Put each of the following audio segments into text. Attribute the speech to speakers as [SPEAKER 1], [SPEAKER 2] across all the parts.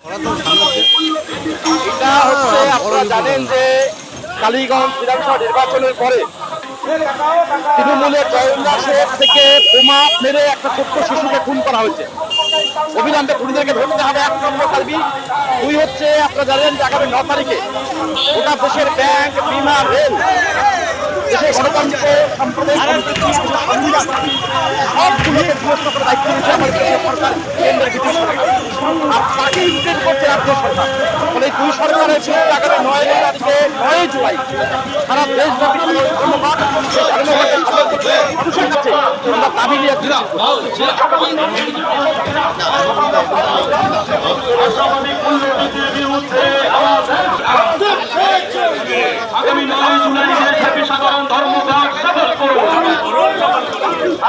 [SPEAKER 1] এটা হচ্ছে আপনারা জানেন যে কালীগঞ্জ বিধানসভা নির্বাচনের পরে তৃণমূলের জয়ন্দা শেখ থেকে বোমা মেরে একটা ছোট্ট শিশুকে খুন করা হয়েছে। অবিলম্বে খুনিদেরকে ধরতে হবে, 1 নম্বর দাবি। 2 হচ্ছে আপনারা জানেন যে আগামী 9 তারিখে গোটা দেশের ব্যাংক, বিমা, রেল, দেশের গণতন্ত্র, সম্প্রদায় সংবিধান সবগুলোকে বিনষ্ট করে দায়িত্ব নিচ্ছে আমার দেশের সরকার, কেন্দ্রের ব্রিটিশ সরকার। আর তাকে ইনক্রেড করছে রাজ্য সরকার। ফলে 2 সরকারের বিরুদ্ধে আগামী 9 তারিখে 9 জুলাই সারা দেশব্যাপী ধর্মঘট, ধর্মঘটের মানুষের কাছে আমরা দাবি নিয়ে
[SPEAKER 2] আগামী 9 জুলাই দেশব্যাপী সাধারণ ধর্মঘট সফল করব।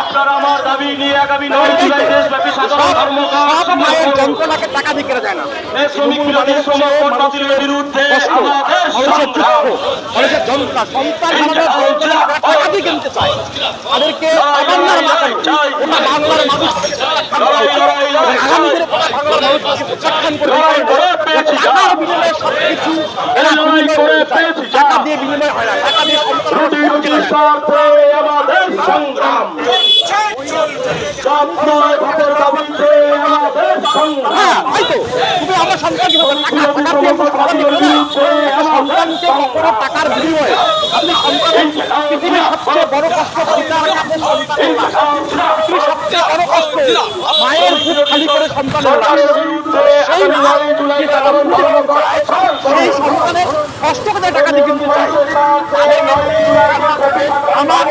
[SPEAKER 2] আপনারা আমার দাবি নিয়ে আগামী 9 জুলাই দেশব্যাপী সাধারণ ধর্মঘট সফল করব।
[SPEAKER 1] যন্ত্রণাকে টাকা দিয়ে কেনা যায় না।
[SPEAKER 2] শ্রমিক বিরোধী শ্রম কোড বাতিলের বিরুদ্ধে আমাদের সংগ্রাম।
[SPEAKER 1] মানুষের যন্ত্রণা, সন্তান টাকা দিয়ে কিনতে চায়, তাদেরকে বাংলার বাংলার মানুষ আগামী দিনে বাংলার মানুষকে প্রত্যাখ্যান করে টাকার বিনিময়ে সবকিছু টাকা দিয়ে বিনিময় হয় না, টাকা দিয়ে
[SPEAKER 2] আমাদের সংগ্রাম।
[SPEAKER 1] আমার সন্তানকে কখনো টাকার বিনিময়ে আপনি সন্তানের পৃথিবীর সবচেয়ে বড় কষ্ট পিতার কাছে সন্তানের পৃথিবীর সবচেয়ে বড় কষ্ট মায়ের বুক খালি করে সন্তানের সেই সন্তানের কষ্ট করে টাকা দিয়ে কিনতে চাই। আমার